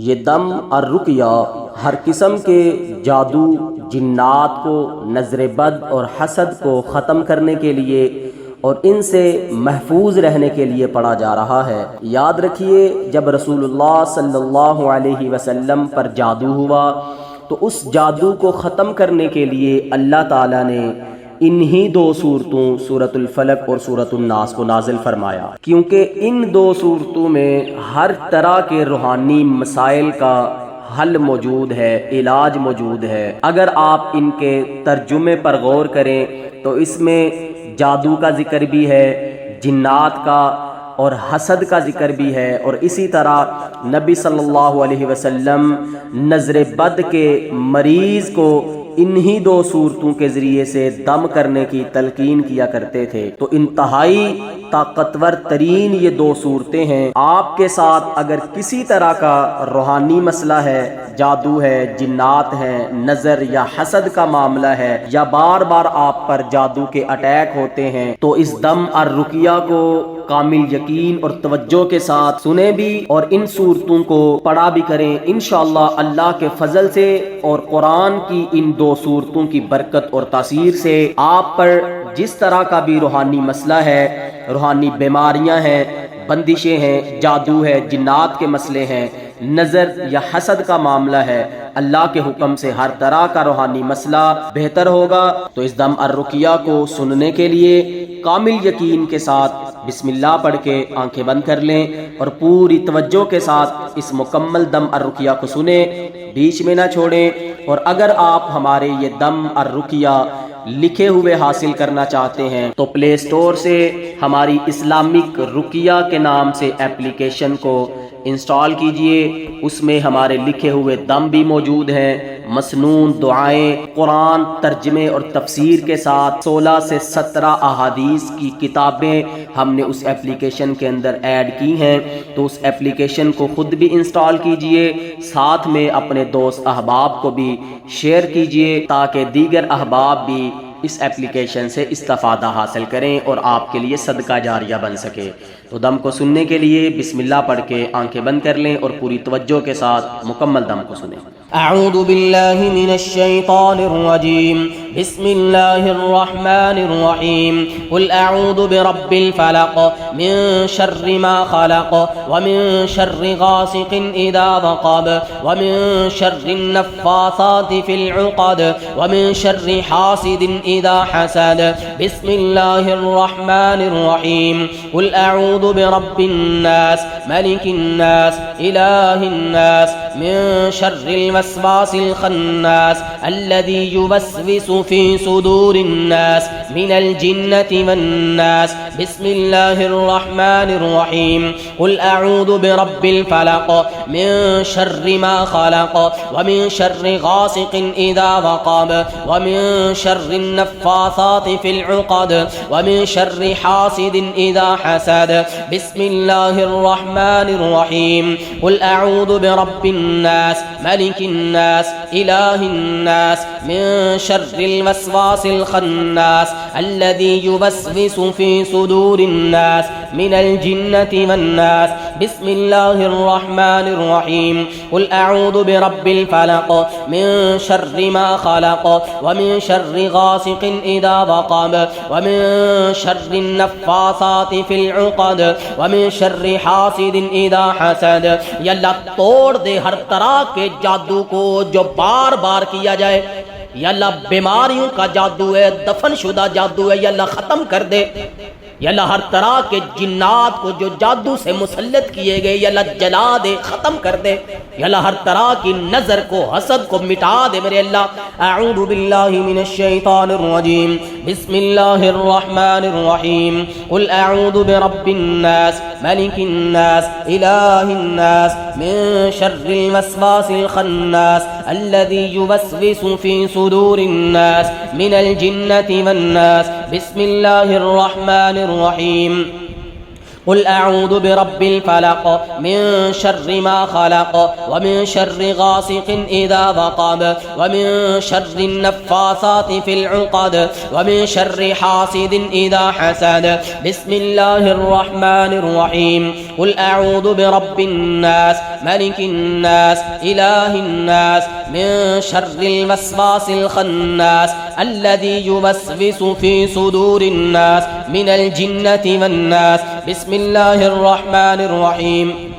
یہ دم اور رقیہ ہر قسم کے جادو، جنات کو، نظر بد اور حسد کو ختم کرنے کے لیے اور ان سے محفوظ رہنے کے لیے پڑھا جا رہا ہے۔ یاد رکھیے، جب رسول اللہ صلی اللہ علیہ وسلم پر جادو ہوا تو اس جادو کو ختم کرنے کے لیے اللہ تعالیٰ نے انہی دو صورتوں سورۃ الفلق اور سورۃ الناس کو نازل فرمایا، کیونکہ ان دو صورتوں میں ہر طرح کے روحانی مسائل کا حل موجود ہے، علاج موجود ہے۔ اگر آپ ان کے ترجمے پر غور کریں تو اس میں جادو کا ذکر بھی ہے، جنات کا اور حسد کا ذکر بھی ہے، اور اسی طرح نبی صلی اللہ علیہ وسلم نظر بد کے مریض کو انہی دو صورتوں کے ذریعے سے دم کرنے کی تلقین کیا کرتے تھے۔ تو انتہائی طاقتور ترین یہ دو صورتیں ہیں۔ آپ کے ساتھ اگر کسی طرح کا روحانی مسئلہ ہے، جادو ہے، جنات ہیں، نظر یا حسد کا معاملہ ہے، یا بار بار آپ پر جادو کے اٹیک ہوتے ہیں، تو اس دم اور رقیہ کو کامل یقین اور توجہ کے ساتھ سنیں بھی اور ان صورتوں کو پڑھا بھی کریں۔ انشاءاللہ اللہ کے فضل سے اور قرآن کی ان دو صورتوں کی برکت اور تاثیر سے آپ پر جس طرح کا بھی روحانی مسئلہ ہے، روحانی بیماریاں ہیں، بندشیں ہیں، جادو ہے، جنات کے مسئلے ہیں، نظر یا حسد کا معاملہ ہے، اللہ کے حکم سے ہر طرح کا روحانی مسئلہ بہتر ہوگا۔ تو اس دم الرقیہ کو سننے کے لیے کامل یقین کے ساتھ بسم اللہ پڑھ کے آنکھیں بند کر لیں اور پوری توجہ کے ساتھ اس مکمل دم الرقیہ کو سنیں، بیچ میں نہ چھوڑیں۔ اور اگر آپ ہمارے یہ دم الرقیہ لکھے ہوئے حاصل کرنا چاہتے ہیں تو پلے سٹور سے ہماری اسلامک رقیہ کے نام سے ایپلیکیشن کو انسٹال کیجئے۔ اس میں ہمارے لکھے ہوئے دم بھی موجود ہیں، مسنون دعائیں، قرآن ترجمے اور تفسیر کے ساتھ 16 سے 17 احادیث کی کتابیں ہم نے اس ایپلیکیشن کے اندر ایڈ کی ہیں۔ تو اس ایپلیکیشن کو خود بھی انسٹال کیجئے، ساتھ میں اپنے دوست احباب کو بھی شیئر کیجئے تاکہ دیگر احباب بھی اس ایپلیکیشن سے استفادہ حاصل کریں اور آپ کے لیے صدقہ جاریہ بن سکے۔ تو دم کو سننے کے لیے بسم اللہ پڑھ کے آنکھیں بند کر لیں اور پوری توجہ کے ساتھ مکمل دم کو سنیں۔ اعوذ باللہ من الشیطان الرجیم، بسم اللہ الرحمن الرحیم، قل اعوذ برب الفلق من شر ما خلق ومن شر غاسق اذا وقب ومن شر النفاثات في العقد ومن شر حاسد اذا حسد، بسم اللہ الرحمن الرحیم، قل اعوذ برب الناس ملک الناس الہ الناس من شر الوسواس الخناس الذي يوسوس في صدور الناس من الجنة والناس، بسم الله الرحمن الرحيم، قل أعوذ برب الفلق من شر ما خلق ومن شر غاسق إذا وقب ومن شر النفاثات في العقد ومن شر حاسد إذا حسد، بسم الله الرحمن الرحيم، قل أعوذ برب الناس ملك الناس إله الناس من شر الوسواس الخناس الذي يوسوس في صدور الناس من الجنة والناس، بسم الله الرحمن الرحيم، قل أعوذ برب الفلق من شر ما خلق ومن شر غاسق إذا وقب ومن شر النفاثات في العقد ومن شر حاسد إذا حسد۔ یا اللہ توڑ دے ہر طرح کے جادو کو جو بار بار کیا جائے، یا اللہ بیماریوں کا جادو ہے، دفن شدہ جادو ہے، یا اللہ ختم کر دے۔ یا اللہ ہر طرح کے جنات کو جو جادو سے مسلط کیے گئے، یا اللہ جلا دے، ختم کر دے۔ یا اللہ ہر طرح کی نظر کو، حسد کو مٹا دے میرے اللہ۔ اعوذ باللہ من الشیطان الرجیم، بسم اللہ الرحمن الرحیم، قل اعوذ برب الناس ملک الناس الہ الناس من شر الوسواس الخناس الذي يوسوس في صدور الناس من الجنة والناس، بسم اللہ الرحمن الرحیم، قل أعوذ برب الفلق من شر ما خلق ومن شر غاسق إذا وقب ومن شر النفاثات في العقد ومن شر حاسد إذا حسد بسم الله الرحمن الرحيم قل أعوذ برب الناس ملك الناس إله الناس من شر الوسواس الخناس الذي يوسوس في صدور الناس من الجنة والناس بسم الله الرحمن الرحيم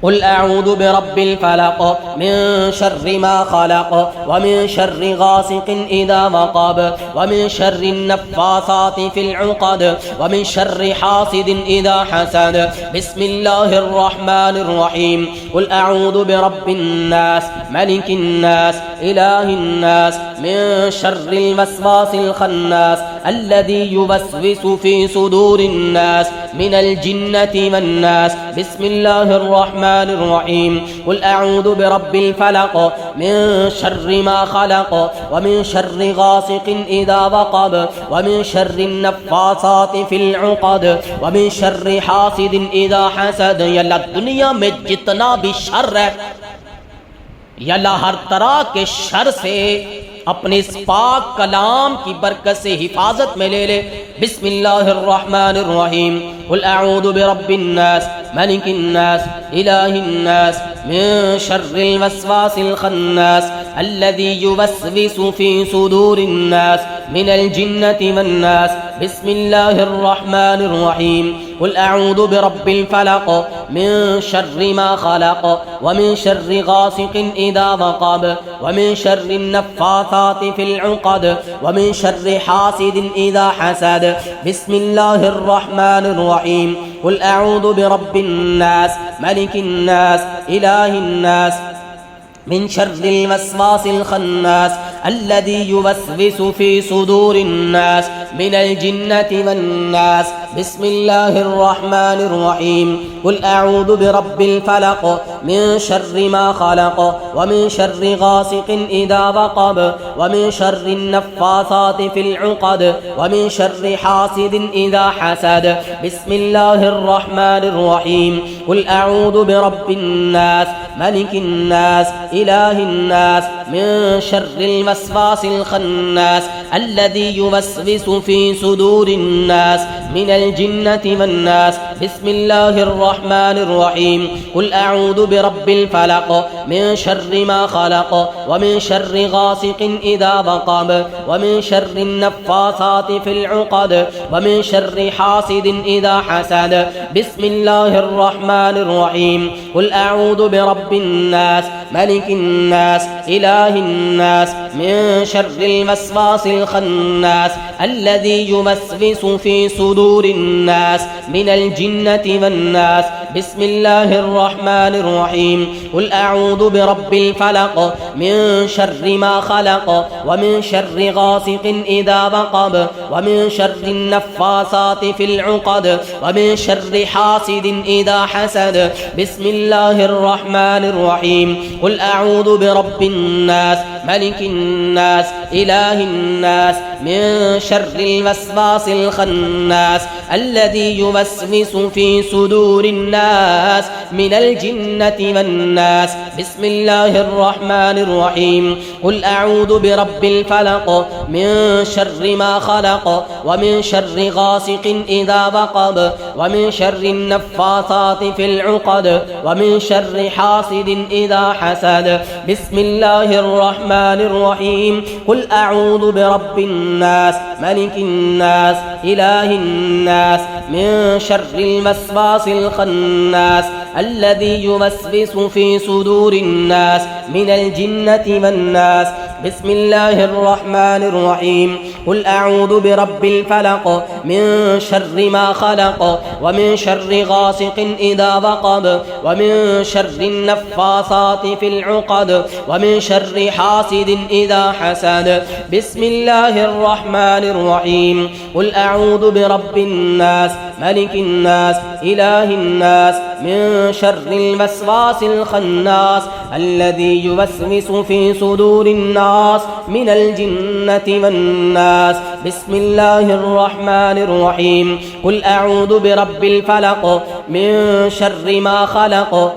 قل أعوذ برب الفلق من شر ما خلق ومن شر غاسق إذا وقب ومن شر النفاثات في العقد ومن شر حاسد إذا حسد بسم الله الرحمن الرحيم قل أعوذ برب الناس ملك الناس إله الناس من شر الوسواس الخناس الذي يوسوس في صدور الناس من الجنة والناس بسم الله الرحمن الرحيم قل أعوذ برب الفلق من شر ما خلق ومن شر غاسق إذا وقب ومن شر النفاثات في العقد ومن شر حاسد إذا حسد یا اللہ دنیا میں جتنا بھی شر ہے یا اللہ ہر طرح کے شر سے اپنے اس پاک کلام کی برکت سے حفاظت میں لے لے بسم اللہ الرحمن الرحیم قل اعوذ برب الناس ملک الناس الہ الناس من شر الوسواس الخناس الذي يوسوس في صدور الناس من الجنة والناس بسم الله الرحمن الرحيم قل أعوذ برب الفلق من شر ما خلق ومن شر غاسق إذا وقب ومن شر النفاثات في العقد ومن شر حاسد إذا حسد بسم الله الرحمن الرحيم قل أعوذ برب الناس ملك الناس إله الناس من شر الوسواس الخناس الذي يوسوس في صدور الناس من الجنة والناس بسم الله الرحمن الرحيم قل أعوذ برب الفلق من شر ما خلق ومن شر غاسق إذا وقب ومن شر النفاثات في العقد ومن شر حاسد إذا حسد بسم الله الرحمن الرحيم قل أعوذ برب الناس ملك الناس إله الناس من شر الوسواس الخناس الذي يوسوس في صدور الناس من الجنة والناس بسم الله الرحمن الرحيم قل أعوذ برب الفلق من شر ما خلق ومن شر غاسق إذا وقب ومن شر النفاثات في العقد ومن شر حاسد إذا حسد بسم الله الرحمن الرحيم قل أعوذ برب الناس ملك الناس إله الناس من شر الوسواس الخناس الذي يوسوس في صدور الناس من الجنة والناس بسم الله الرحمن الرحيم قل أعوذ برب الفلق من شر ما خلق ومن شر غاسق إذا وقب ومن شر النفاثات في العقد ومن شر حاسد إذا حسد بسم الله الرحمن الرحيم قل أعوذ برب الناس ملك الناس إله الناس من شر الوسواس الخناس الذي يوسوس في صدور الناس من الجنة والناس بسم الله الرحمن الرحيم قل أعوذ برب الفلق من شر ما خلق ومن شر غاسق إذا وقب ومن شر النفاثات في العقد ومن شر حاسد إذا حسد بسم الله الرحمن الرحيم قل أعوذ برب الناس ملك الناس إله الناس من شر الوسواس الخناس الذي يوسوس في صدور الناس من الجنة والناس بسم الله الرحمن الرحيم قل أعوذ برب الفلق من شر ما خلق ومن شر غاسق إذا وقب ومن شر النفاثات في العقد ومن شر حاسد إذا حسد بسم الله الرحمن الرحيم قل أعوذ برب الناس ملك الناس إله الناس من شر الوسواس الخناس الذي يوسوس في صدور الناس من الجنة والناس. بسم الله الرحمن الرحيم. قل أعوذ برب الفلق من شر ما خلق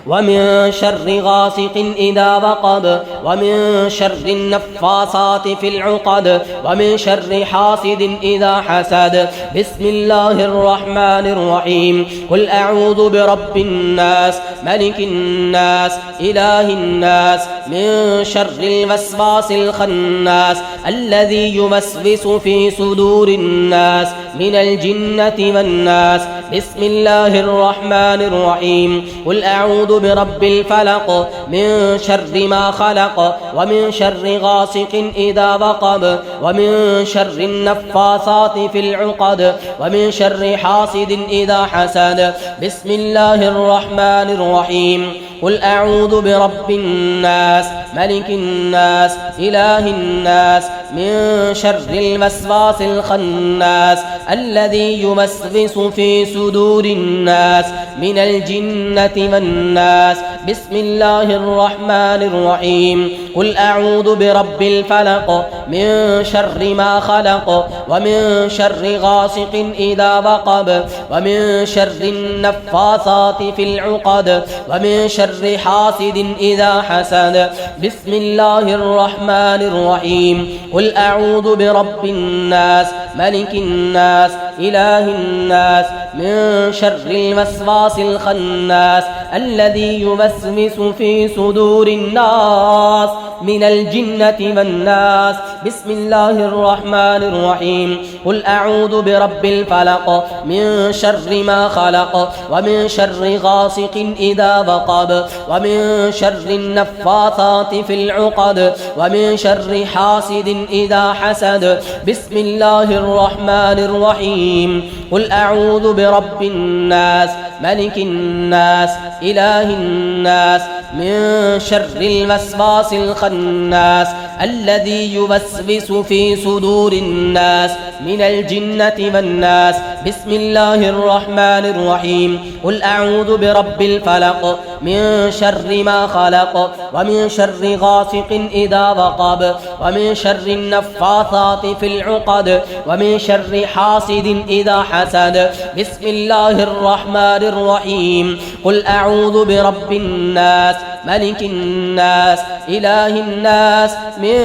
ومن شر غاسق إذا وقب ومن شر النفاثات في العقد ومن شر حاسد إذا حسد. بسم الله الرحمن الرحيم. قل أعوذ برب الناس ملك الناس إله الناس من شر الوسواس الخناس الذي يوسوس في صدور الناس من الجنة والناس. بسم الله الرحمن الرحيم. قل أعوذ برب الفلق من شر ما خلق ومن شر غاسق إذا وقب ومن شر النفاثات في العقد ومن شر حاسد إذا حسد. بسم الله الرحمن الرحيم. قل أعوذ برب الناس ملك الناس إله الناس من شر الوسواس الخناس الذي يوسوس في صدور الناس من الجنة والناس. بسم الله الرحمن الرحيم. قل أعوذ برب الفلق من شر ما خلق ومن شر غاسق إذا وقب ومن شر النفاثات في العقد ومن شر حاسد إذا حسد. بسم الله الرحمن الرحيم. قل أعوذ برب الناس ملك الناس إله الناس من شر الوسواس الخناس الذي يوسوس في صدور الناس من الجنة والناس. بسم الله الرحمن الرحيم. قل أعوذ برب الفلق من شر ما خلق ومن شر غاسق إذا وقب ومن شر النفاثات في العقد ومن شر حاسد إذا حسد. بسم الله الرحمن الرحيم. قل أعوذ برب الناس ملك الناس إله الناس من شر الوسواس الخناس الذي يوسوس في صدور الناس من الجنة والناس. بسم الله الرحمن الرحيم. قل أعوذ برب الفلق من شر ما خلق ومن شر غاسق إذا وقب ومن شر النفاثات في العقد ومن شر حاسد إذا حسد. بسم الله الرحمن الرحيم. قل أعوذ برب الناس ملك الناس إله الناس من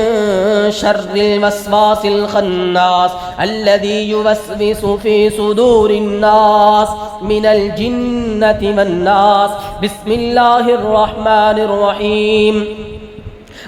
شر الوسواس الخناس الذي يوسوس في صدور الناس من الجنة والناس. بسم الله الرحمن الرحيم.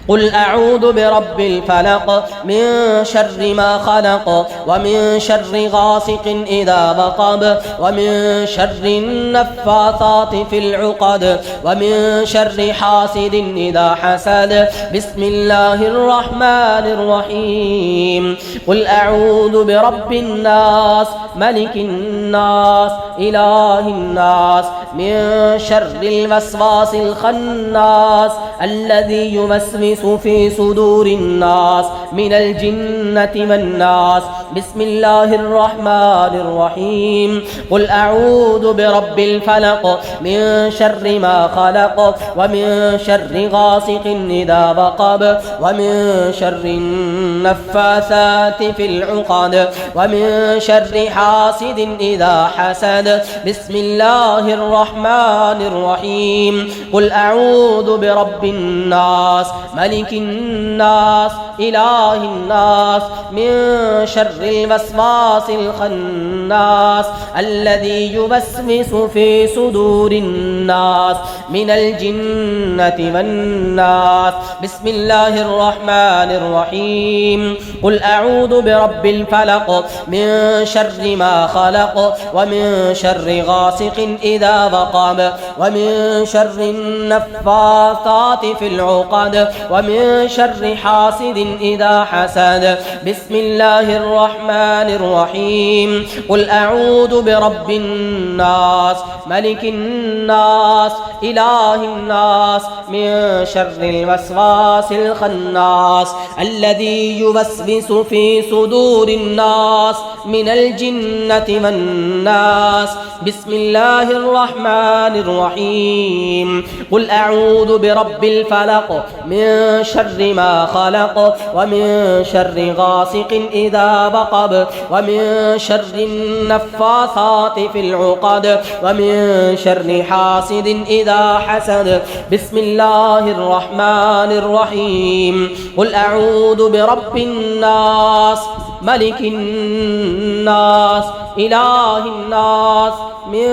قل أعوذ برب الفلق من شر ما خلق ومن شر غاسق إذا وقب ومن شر النفاثات في العقد ومن شر حاسد إذا حسد. بسم الله الرحمن الرحيم. قل أعوذ برب الناس ملك الناس إله الناس من شر الوسواس الخناس الذي يوسوس في صدور الناس من الجنة والناس. بسم الله الرحمن الرحيم. قل أعوذ برب الفلق من شر ما خلق ومن شر غاسق إذا وقب ومن شر النفاثات في العقد ومن شر حاسد إذا حسد. بسم الله الرحمن الرحيم. قل أعوذ برب الناس ملك الناس إله الناس من شر الوسواس الخناس الذي يوسوس في صدور الناس من الجنة والناس. بسم الله الرحمن الرحيم. قل أعوذ برب الفلق من شر ما خلق ومن شر غاسق إذا وقب ومن شر النفاثات في العقد ومن شر حاسد إذا حسد. بسم الله الرحمن الرحمن الرحيم قل أعوذ برب الناس ملك الناس إله الناس من شر الوسواس الخناس الذي يوسوس في صدور الناس من الجنة والناس بسم الله الرحمن الرحيم قل أعوذ برب الفلق من شر ما خلق ومن شر غاسق إذا وقب ومن شر النفاثات في العقد ومن شر حاسد إذا حسد بسم الله الرحمن الرحيم قل أعوذ برب الناس ملك الناس إله الناس من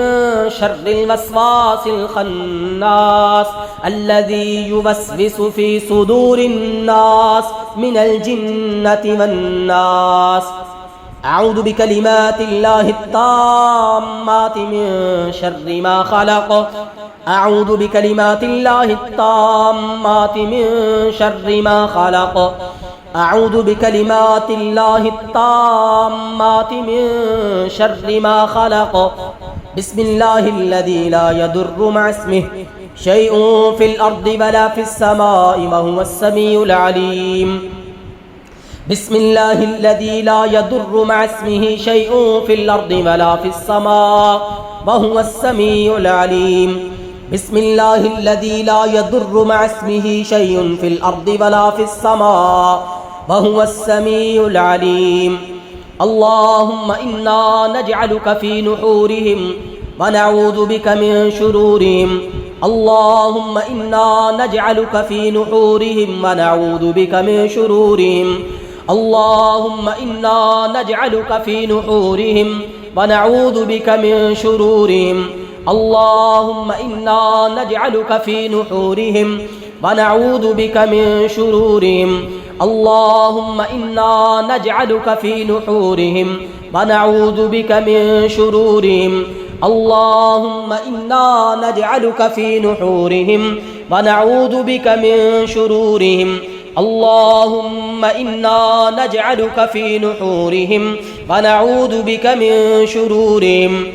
شر الوسواس الخناس الذي يوسوس في صدور الناس من الجنة والناس أعوذ بكلمات الله التامات من شر ما خلق أعوذ بكلمات الله التامات من شر ما خلق أعوذ بكلمات الله التامات من شر ما خلق بسم الله الذي لا يضر مع اسمه شيء في الأرض ولا في السماء وهو السميع العليم بسم الله الذي لا يضر مع اسمه شيء في الأرض ولا في السماء وهو السميع العليم بسم الله الذي لا يضر مع اسمه شيء في الأرض ولا في السماء وهو السميع العليم اللهم إنا نجعلك في نحورهم ونعوذ بك من شرورهم اللهم إنا نجعلك في نحورهم ونعوذ بك من شرورهم اللهم إنا نجعلك في نحورهم ونعوذ بك من شرورهم اللهم إنا نجعلك في نحورهم ونعوذ بك من شرورهم اللهم إنا نجعلك في نحورهم ونعوذ بك من شرورهم اللهم إنا نجعلك في نحورهم ونعوذ بك من شرورهم اللهم إنا نجعلك في نحورهم ونعوذ بك من شرورهم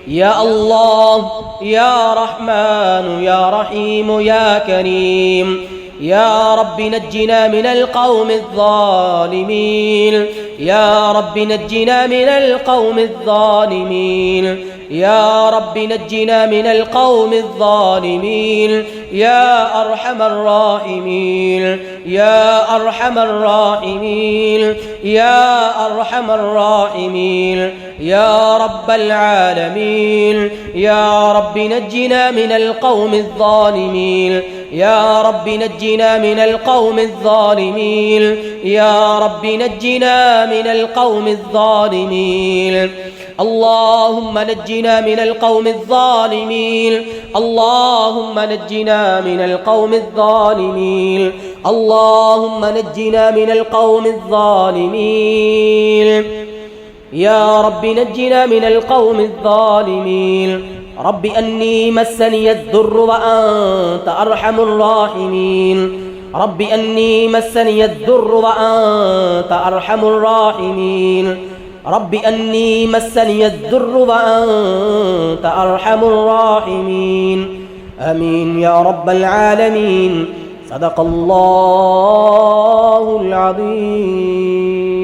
يا الله يا رحمن يا رحيم يا كريم يا رب نجنا من القوم الظالمين يا رب نجنا من القوم الظالمين يا رب نجنا من القوم الظالمين يا أرحم الراحمين يا أرحم الراحمين يا أرحم الراحمين يا رب العالمين يا رب نجنا من القوم الظالمين يا رب نجنا من القوم الظالمين يا رب نجنا من القوم الظالمين اللهم نجنا من القوم الظالمين اللهم نجنا من القوم الظالمين اللهم نجنا من القوم الظالمين يا رب نجنا من القوم الظالمين رب أني مسني الضر وأنت أرحم الراحمين رب أني مسني الضر وأنت أرحم الراحمين رب أني مسني الضر وأنت أرحم الراحمين آمين يا رب العالمين صدق الله العظيم.